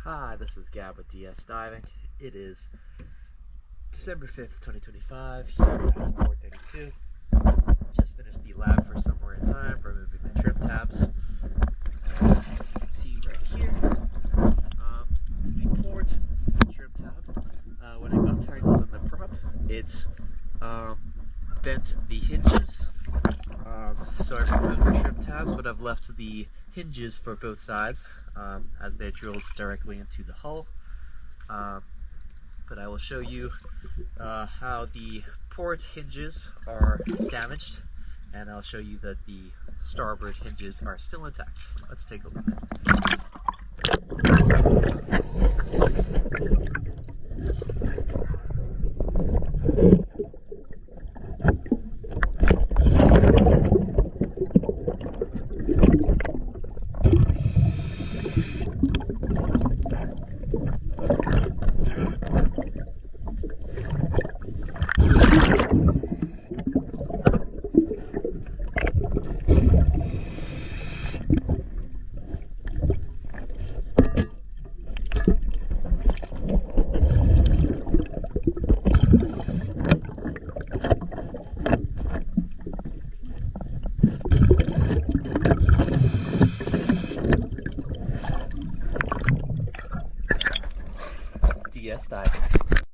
Hi, this is Gab with DS Diving. It is December 5th, 2025, here at Port 32. Just finished the lab for somewhere in time, removing the trim tabs. As you can see right here, the port trim tab, when it got tangled in the prop, it bent the hinges. So I removed the trim tabs, but I've left the hinges for both sides as they're drilled directly into the hull. But I will show you how the port hinges are damaged, and I'll show you that the starboard hinges are still intact. Let's take a look. DS Diving.